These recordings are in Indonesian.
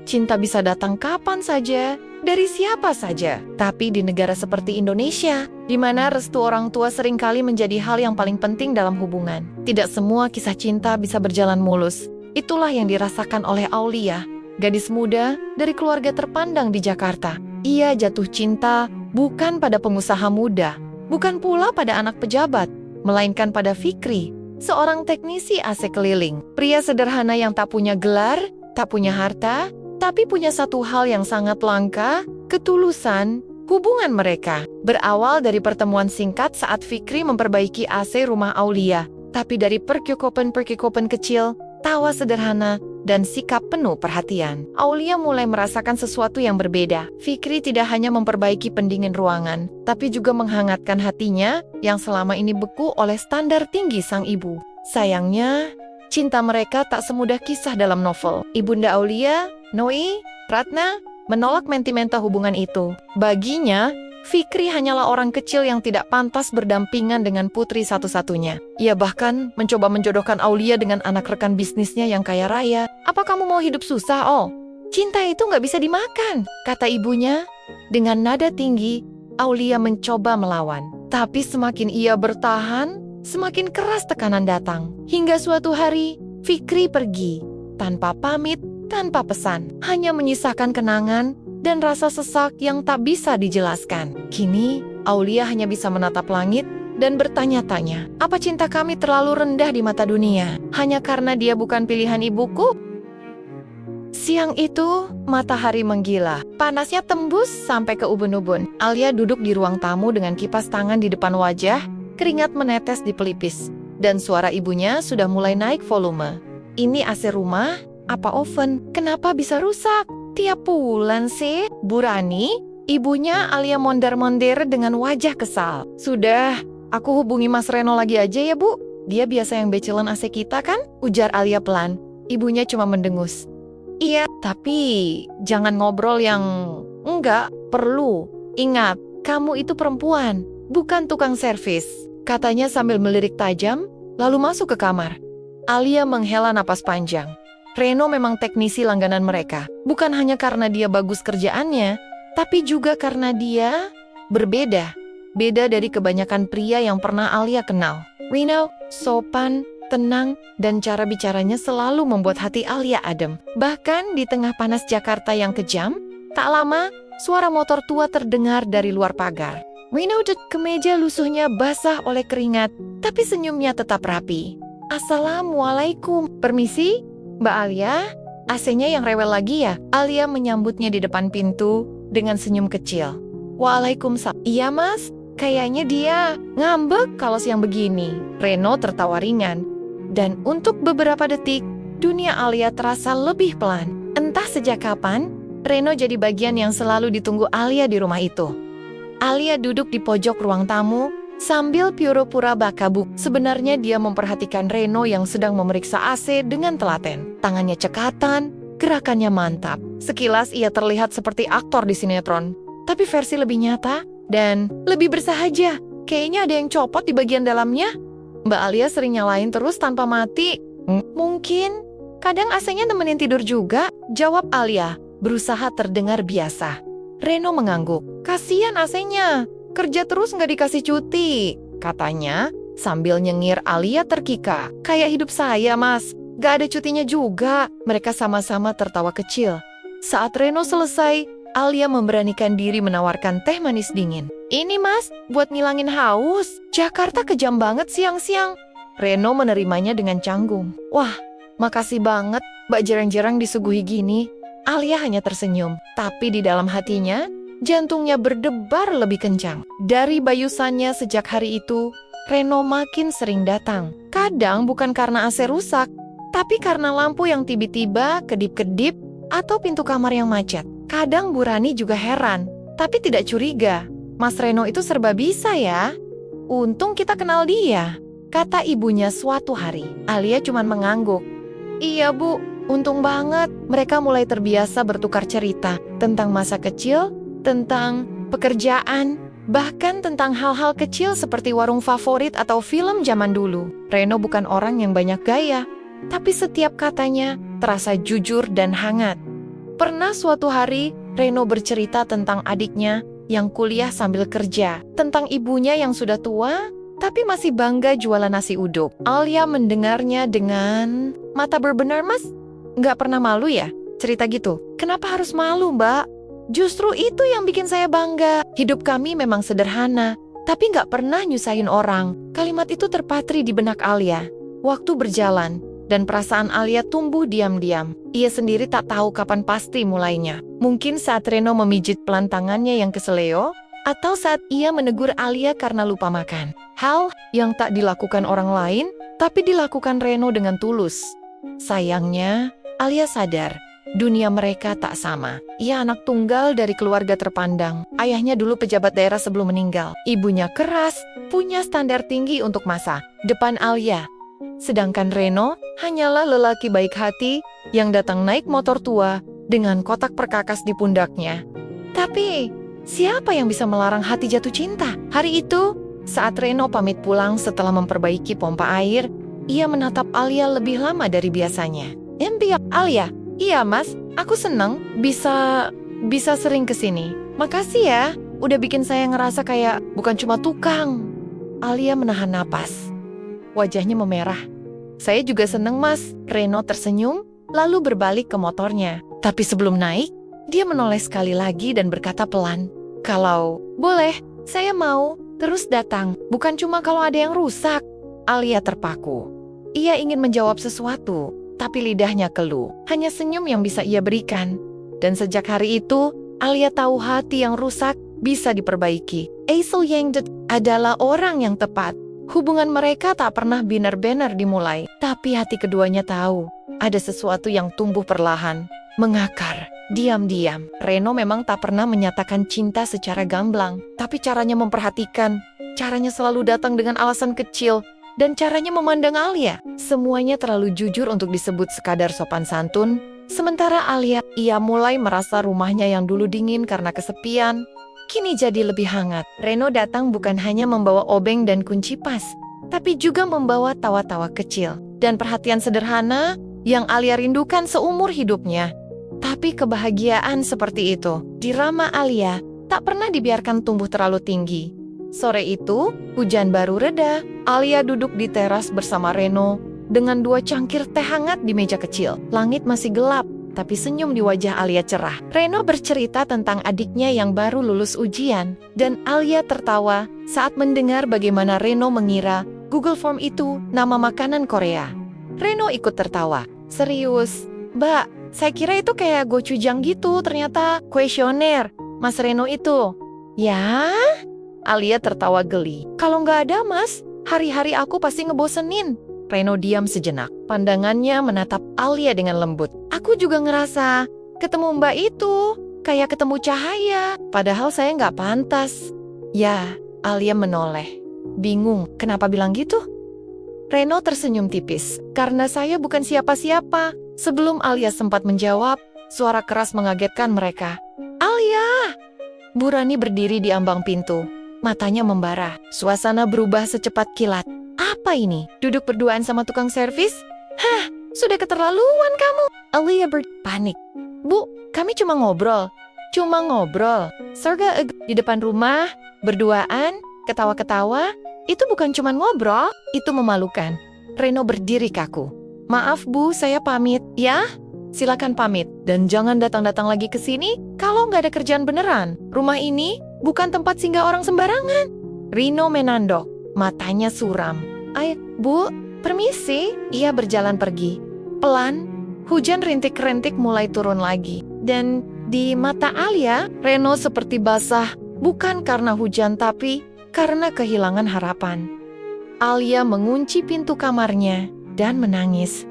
Cinta bisa datang kapan saja, dari siapa saja. Tapi di negara seperti Indonesia, di mana restu orang tua seringkali menjadi hal yang paling penting dalam hubungan, tidak semua kisah cinta bisa berjalan mulus. Itulah yang dirasakan oleh Aulia, gadis muda dari keluarga terpandang di Jakarta. Ia jatuh cinta bukan pada pengusaha muda, bukan pula pada anak pejabat, melainkan pada Fikri, seorang teknisi AC keliling. Pria sederhana yang tak punya gelar, tak punya harta, tapi punya satu hal yang sangat langka, ketulusan. Hubungan mereka berawal dari pertemuan singkat saat Fikri memperbaiki AC rumah Aulia. Tapi dari percakapan kecil, tawa sederhana, dan sikap penuh perhatian, Aulia mulai merasakan sesuatu yang berbeda. Fikri tidak hanya memperbaiki pendingin ruangan, tapi juga menghangatkan hatinya yang selama ini beku oleh standar tinggi sang ibu. Sayangnya, cinta mereka tak semudah kisah dalam novel. Ibunda Aulia, Noi, Ratna, menolak mentimental hubungan itu. Baginya, Fikri hanyalah orang kecil yang tidak pantas berdampingan dengan putri satu-satunya. Ia bahkan mencoba menjodohkan Aulia dengan anak rekan bisnisnya yang kaya raya. "Apa kamu mau hidup susah, Oh? Cinta itu nggak bisa dimakan," kata ibunya. Dengan nada tinggi, Aulia mencoba melawan. Tapi semakin ia bertahan, semakin keras tekanan datang. Hingga suatu hari, Fikri pergi. Tanpa pamit, tanpa pesan. Hanya menyisakan kenangan dan rasa sesak yang tak bisa dijelaskan. Kini, Aulia hanya bisa menatap langit dan bertanya-tanya, apa cinta kami terlalu rendah di mata dunia? Hanya karena dia bukan pilihan ibuku? Siang itu, matahari menggila. Panasnya tembus sampai ke ubun-ubun. Alia duduk di ruang tamu dengan kipas tangan di depan wajah, keringat menetes di pelipis. Dan suara ibunya sudah mulai naik volume. "Ini AC rumah? Apa oven? Kenapa bisa rusak? Tiap bulan sih?" Bu Rani, ibunya Alia mondar-mondir dengan wajah kesal. "Sudah, aku hubungi Mas Reno lagi aja ya, Bu. Dia biasa yang becelan AC kita kan?" ujar Alia pelan. Ibunya cuma mendengus. "Iya, tapi jangan ngobrol yang enggak perlu. Ingat, kamu itu perempuan, bukan tukang servis," katanya sambil melirik tajam, lalu masuk ke kamar. Alia menghela napas panjang. Reno memang teknisi langganan mereka, bukan hanya karena dia bagus kerjaannya, tapi juga karena dia berbeda. Beda dari kebanyakan pria yang pernah Alia kenal. Reno sopan, tenang, dan cara bicaranya selalu membuat hati Alia adem. Bahkan di tengah panas Jakarta yang kejam, tak lama suara motor tua terdengar dari luar pagar. Reno duduk ke meja, lusuhnya basah oleh keringat, tapi senyumnya tetap rapi. "Assalamualaikum. Permisi, Mbak Alia, AC-nya yang rewel lagi ya?" Alia menyambutnya di depan pintu dengan senyum kecil. "Waalaikumsalam." "Iya mas, kayaknya dia ngambek kalau siang begini." Reno tertawa ringan. Dan untuk beberapa detik, dunia Alia terasa lebih pelan. Entah sejak kapan, Reno jadi bagian yang selalu ditunggu Alia di rumah itu. Alia duduk di pojok ruang tamu, sambil pura-pura bakabuk. Sebenarnya dia memperhatikan Reno yang sedang memeriksa AC dengan telaten. Tangannya cekatan, gerakannya mantap. Sekilas ia terlihat seperti aktor di sinetron, tapi versi lebih nyata dan lebih bersahaja. Kayaknya ada yang copot di bagian dalamnya. Mbak Alia sering nyalain terus tanpa mati. "Mungkin, kadang AC-nya nemenin tidur juga," jawab Alia, berusaha terdengar biasa. Reno mengangguk. "Kasian AC-nya. Kerja terus nggak dikasih cuti," katanya sambil nyengir. Alia terkikah. "Kayak hidup saya, mas. Gak ada cutinya juga." Mereka sama-sama tertawa kecil. Saat Reno selesai, Alia memberanikan diri menawarkan teh manis dingin. "Ini mas, buat ngilangin haus. Jakarta kejam banget siang-siang." Reno menerimanya dengan canggung. "Wah, makasih banget, Mbak, jarang-jarang disuguhi gini." Alia hanya tersenyum, tapi di dalam hatinya, jantungnya berdebar lebih kencang. Dari bayusannya sejak hari itu, Reno makin sering datang. Kadang bukan karena AC rusak, tapi karena lampu yang tiba-tiba kedip-kedip atau pintu kamar yang macet. Kadang Bu Rani juga heran, tapi tidak curiga. "Mas Reno itu serba bisa ya. Untung kita kenal dia," kata ibunya suatu hari. Alia cuma mengangguk. "Iya Bu, untung banget." Mereka mulai terbiasa bertukar cerita tentang masa kecil, tentang pekerjaan, bahkan tentang hal-hal kecil seperti warung favorit atau film zaman dulu. Reno bukan orang yang banyak gaya, tapi setiap katanya terasa jujur dan hangat. Pernah suatu hari, Reno bercerita tentang adiknya yang kuliah sambil kerja, tentang ibunya yang sudah tua, tapi masih bangga jualan nasi uduk. Alia mendengarnya dengan mata berbenar, Mas. Nggak pernah malu ya? Cerita gitu. Kenapa harus malu, Mbak? Justru itu yang bikin saya bangga. Hidup kami memang sederhana, tapi nggak pernah nyusahin orang. Kalimat itu terpatri di benak Alia. Waktu berjalan, dan perasaan Alia tumbuh diam-diam. Ia sendiri tak tahu kapan pasti mulainya. Mungkin saat Reno memijit pelan tangannya yang keseleo, atau saat ia menegur Alia karena lupa makan. Hal yang tak dilakukan orang lain, tapi dilakukan Reno dengan tulus. Sayangnya, Alia sadar, dunia mereka tak sama. Ia anak tunggal dari keluarga terpandang. Ayahnya dulu pejabat daerah sebelum meninggal. Ibunya keras, punya standar tinggi untuk masa depan Alia. Sedangkan Reno hanyalah lelaki baik hati yang datang naik motor tua dengan kotak perkakas di pundaknya. Tapi, siapa yang bisa melarang hati jatuh cinta? Hari itu, saat Reno pamit pulang setelah memperbaiki pompa air, ia menatap Alia lebih lama dari biasanya. Alia, iya mas, aku seneng bisa sering kesini. Makasih ya, udah bikin saya ngerasa kayak bukan cuma tukang. Alia menahan napas. Wajahnya memerah. Saya juga seneng mas. Reno tersenyum, lalu berbalik ke motornya. Tapi sebelum naik, dia menoleh sekali lagi dan berkata pelan, "Kalau boleh, saya mau terus datang. Bukan cuma kalau ada yang rusak." Alia terpaku. Ia ingin menjawab sesuatu, tapi lidahnya keluh. Hanya senyum yang bisa ia berikan. Dan sejak hari itu, Alia tahu hati yang rusak bisa diperbaiki. Aisel Yang adalah orang yang tepat. Hubungan mereka tak pernah benar-benar dimulai, tapi hati keduanya tahu ada sesuatu yang tumbuh perlahan, mengakar, diam-diam. Reno memang tak pernah menyatakan cinta secara gamblang, tapi caranya memperhatikan, caranya selalu datang dengan alasan kecil, dan caranya memandang Alia. Semuanya terlalu jujur untuk disebut sekadar sopan santun. Sementara Alia, ia mulai merasa rumahnya yang dulu dingin karena kesepian, kini jadi lebih hangat. Reno datang bukan hanya membawa obeng dan kunci pas, tapi juga membawa tawa-tawa kecil dan perhatian sederhana yang Alia rindukan seumur hidupnya. Tapi kebahagiaan seperti itu, di Rama Alia, tak pernah dibiarkan tumbuh terlalu tinggi. Sore itu, hujan baru reda. Alia duduk di teras bersama Reno dengan 2 cangkir teh hangat di meja kecil. Langit masih gelap, tapi senyum di wajah Alia cerah. Reno bercerita tentang adiknya yang baru lulus ujian, dan Alia tertawa saat mendengar bagaimana Reno mengira Google Form itu nama makanan Korea. Reno ikut tertawa. Serius, Mbak, saya kira itu kayak gochujang gitu, ternyata kuesioner. Mas Reno itu. Ya? Alia tertawa geli. Kalau nggak ada mas, hari-hari aku pasti ngebosenin. Reno diam sejenak. Pandangannya menatap Alia dengan lembut. Aku juga ngerasa ketemu mbak itu kayak ketemu cahaya. Padahal saya nggak pantas. Ya, Alia menoleh. Bingung, kenapa bilang gitu? Reno tersenyum tipis. Karena saya bukan siapa-siapa. Sebelum Alia sempat menjawab, suara keras mengagetkan mereka. Alia! Bu Rani berdiri di ambang pintu. Matanya membara. Suasana berubah secepat kilat. Apa ini? Duduk berduaan sama tukang servis? Hah, sudah keterlaluan kamu. Alia berpanik. Bu, kami cuma ngobrol. Cuma ngobrol. Surga di depan rumah, berduaan, ketawa-ketawa. Itu bukan cuma ngobrol, itu memalukan. Reno berdiri kaku. Maaf bu, saya pamit. Ya? Silakan pamit. Dan jangan datang-datang lagi ke sini kalau nggak ada kerjaan beneran. Rumah ini bukan tempat singgah orang sembarangan. Reno menandok, matanya suram. Ayo, bu, permisi. Ia berjalan pergi. Pelan, hujan rintik-rintik mulai turun lagi. Dan di mata Alia, Reno seperti basah, bukan karena hujan tapi karena kehilangan harapan. Alia mengunci pintu kamarnya dan menangis.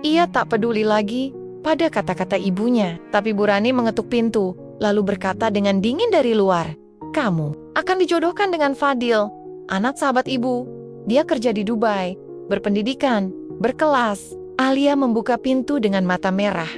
Ia tak peduli lagi pada kata-kata ibunya, tapi Bu Rani mengetuk pintu, lalu berkata dengan dingin dari luar, "Kamu akan dijodohkan dengan Fadil, anak sahabat ibu. Dia kerja di Dubai, berpendidikan, berkelas." Alia membuka pintu dengan mata merah.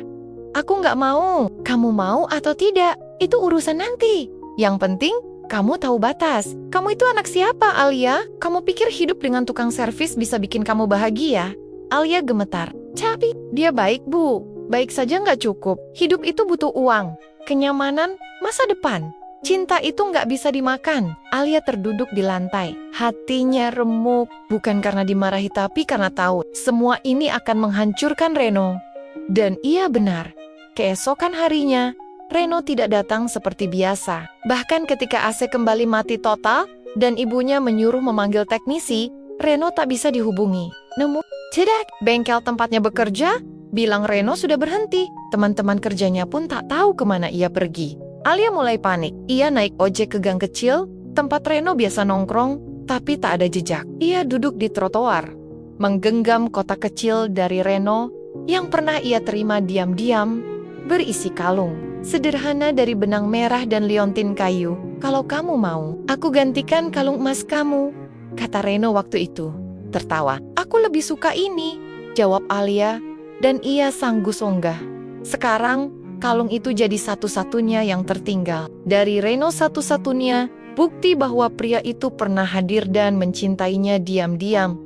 "Aku nggak mau. Kamu mau atau tidak, itu urusan nanti. Yang penting, kamu tahu batas. Kamu itu anak siapa, Alia? Kamu pikir hidup dengan tukang servis bisa bikin kamu bahagia?" Alia gemetar. "Tapi, dia baik, Bu. baik-baik saja nggak cukup. Hidup itu butuh uang, kenyamanan, masa depan. Cinta itu nggak bisa dimakan. Alia terduduk di lantai. Hatinya remuk, bukan karena dimarahi tapi karena tahu semua ini akan menghancurkan Reno. Dan ia benar. Keesokan harinya, Reno tidak datang seperti biasa. Bahkan ketika AC kembali mati total dan ibunya menyuruh memanggil teknisi, Reno tak bisa dihubungi. Tidak, bengkel tempatnya bekerja bilang Reno sudah berhenti. Teman-teman kerjanya pun tak tahu kemana ia pergi. Alia mulai panik. Ia naik ojek ke gang kecil, tempat Reno biasa nongkrong, tapi tak ada jejak. Ia duduk di trotoar, menggenggam kotak kecil dari Reno yang pernah ia terima diam-diam, berisi kalung. Sederhana dari benang merah dan liontin kayu. Kalau kamu mau, aku gantikan kalung emas kamu, kata Reno waktu itu. Tertawa. Aku lebih suka ini, jawab Alia, dan ia sanggup-songgah. Sekarang, kalung itu jadi satu-satunya yang tertinggal. Dari Reno satu-satunya, bukti bahwa pria itu pernah hadir dan mencintainya diam-diam.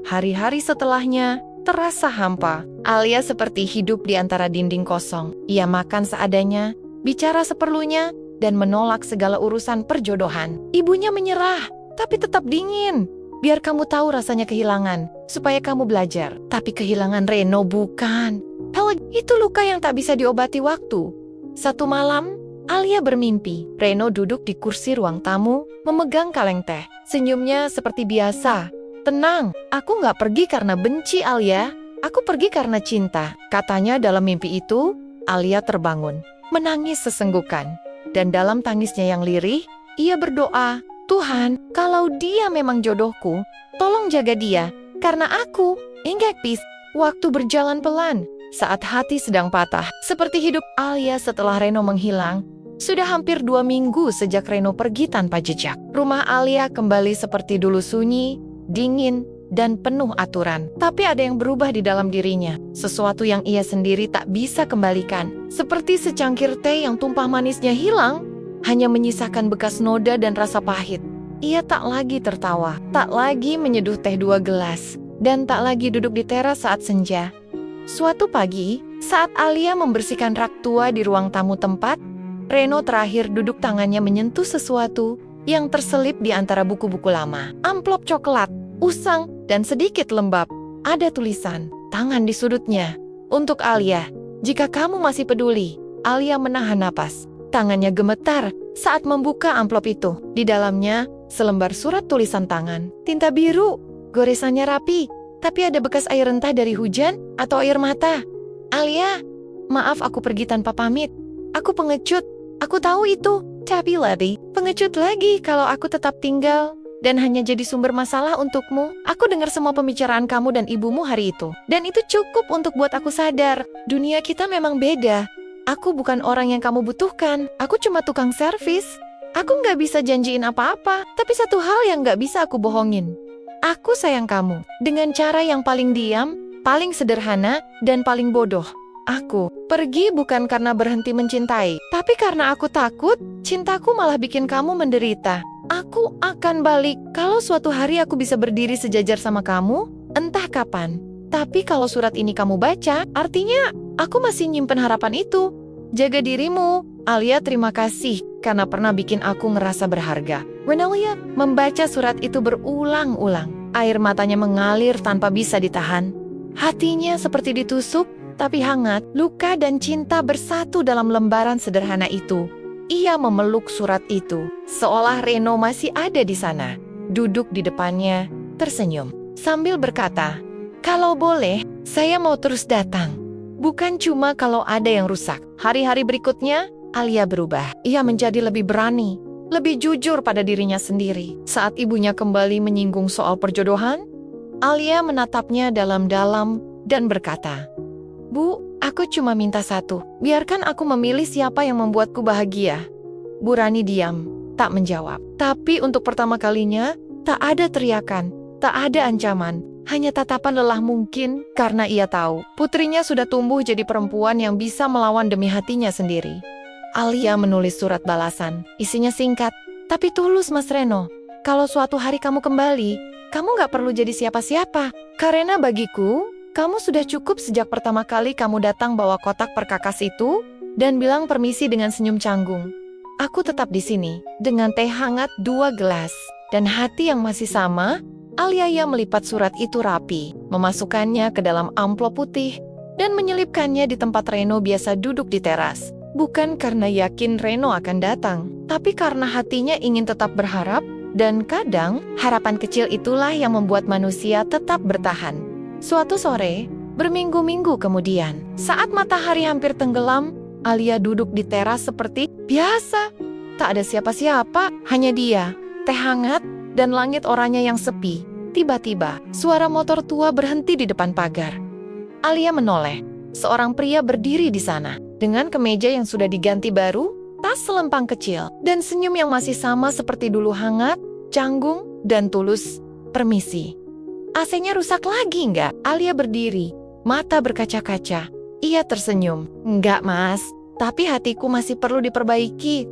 Hari-hari setelahnya, terasa hampa. Alia seperti hidup di antara dinding kosong. Ia makan seadanya, bicara seperlunya, dan menolak segala urusan perjodohan. Ibunya menyerah, tapi tetap dingin. Biar kamu tahu rasanya kehilangan, supaya kamu belajar. Tapi kehilangan Reno bukan. Itu luka yang tak bisa diobati waktu. Satu malam, Alia bermimpi. Reno duduk di kursi ruang tamu, memegang kaleng teh. Senyumnya seperti biasa. Tenang, aku nggak pergi karena benci Alia. Aku pergi karena cinta. Katanya dalam mimpi itu, Alia terbangun, menangis sesenggukan. Dan dalam tangisnya yang lirih, ia berdoa, Tuhan, kalau dia memang jodohku, tolong jaga dia, karena aku, enggak peace. Waktu berjalan pelan, saat hati sedang patah, seperti hidup Alia setelah Reno menghilang. Sudah hampir 2 minggu sejak Reno pergi tanpa jejak. Rumah Alia kembali seperti dulu sunyi, dingin, dan penuh aturan. Tapi ada yang berubah di dalam dirinya, sesuatu yang ia sendiri tak bisa kembalikan. Seperti secangkir teh yang tumpah manisnya hilang, hanya menyisakan bekas noda dan rasa pahit. Ia tak lagi tertawa, tak lagi menyeduh teh 2 gelas, dan tak lagi duduk di teras saat senja. Suatu pagi, saat Alia membersihkan rak tua di ruang tamu tempat, Reno terakhir duduk tangannya menyentuh sesuatu yang terselip di antara buku-buku lama. Amplop coklat, usang, dan sedikit lembab. Ada tulisan, tangan di sudutnya. Untuk Alia, jika kamu masih peduli. Alia menahan napas. Tangannya gemetar saat membuka amplop itu. Di dalamnya, selembar surat tulisan tangan. Tinta biru, goresannya rapi, tapi ada bekas air rentah dari hujan atau air mata. Alia, maaf aku pergi tanpa pamit. Aku pengecut, aku tahu itu. Tapi lebih pengecut lagi kalau aku tetap tinggal dan hanya jadi sumber masalah untukmu. Aku dengar semua pembicaraan kamu dan ibumu hari itu. Dan itu cukup untuk buat aku sadar, dunia kita memang beda. Aku bukan orang yang kamu butuhkan. Aku cuma tukang servis. Aku nggak bisa janjiin apa-apa. Tapi satu hal yang nggak bisa aku bohongin. Aku sayang kamu. Dengan cara yang paling diam, paling sederhana, dan paling bodoh. Aku pergi bukan karena berhenti mencintai. Tapi karena aku takut, cintaku malah bikin kamu menderita. Aku akan balik kalau suatu hari aku bisa berdiri sejajar sama kamu, entah kapan. Tapi kalau surat ini kamu baca, artinya aku masih nyimpen harapan itu. Jaga dirimu. Alia, terima kasih karena pernah bikin aku ngerasa berharga. Renelia membaca surat itu berulang-ulang. Air matanya mengalir tanpa bisa ditahan. Hatinya seperti ditusuk, tapi hangat. Luka dan cinta bersatu dalam lembaran sederhana itu. Ia memeluk surat itu, seolah Reno masih ada di sana. Duduk di depannya, tersenyum, sambil berkata, kalau boleh, saya mau terus datang. Bukan cuma kalau ada yang rusak. Hari-hari berikutnya, Alia berubah. Ia menjadi lebih berani, lebih jujur pada dirinya sendiri. Saat ibunya kembali menyinggung soal perjodohan, Alia menatapnya dalam-dalam dan berkata, Bu, aku cuma minta satu. Biarkan aku memilih siapa yang membuatku bahagia. Bu Rani diam, tak menjawab. Tapi untuk pertama kalinya, tak ada teriakan, tak ada ancaman. Hanya tatapan lelah mungkin karena ia tahu putrinya sudah tumbuh jadi perempuan yang bisa melawan demi hatinya sendiri. Alia menulis surat balasan. Isinya singkat, tapi tulus Mas Reno. Kalau suatu hari kamu kembali, kamu gak perlu jadi siapa-siapa. Karena bagiku, Kamu sudah cukup sejak pertama kali kamu datang bawa kotak perkakas itu dan bilang permisi dengan senyum canggung. Aku tetap di sini dengan teh hangat 2 gelas dan hati yang masih sama. Alia melipat surat itu rapi, memasukkannya ke dalam amplop putih dan menyelipkannya di tempat Reno biasa duduk di teras. Bukan karena yakin Reno akan datang, tapi karena hatinya ingin tetap berharap, dan kadang harapan kecil itulah yang membuat manusia tetap bertahan. Suatu sore, berminggu-minggu kemudian, saat matahari hampir tenggelam, Alia duduk di teras seperti biasa. Tak ada siapa-siapa, hanya dia, teh hangat, dan langit oranye yang sepi. Tiba-tiba, suara motor tua berhenti di depan pagar. Alia menoleh. Seorang pria berdiri di sana, dengan kemeja yang sudah diganti baru, tas selempang kecil, dan senyum yang masih sama seperti dulu, hangat, canggung, dan tulus. Permisi. AC-nya rusak lagi nggak? Alia berdiri, mata berkaca-kaca. Ia tersenyum. Enggak, Mas. Tapi hatiku masih perlu diperbaiki.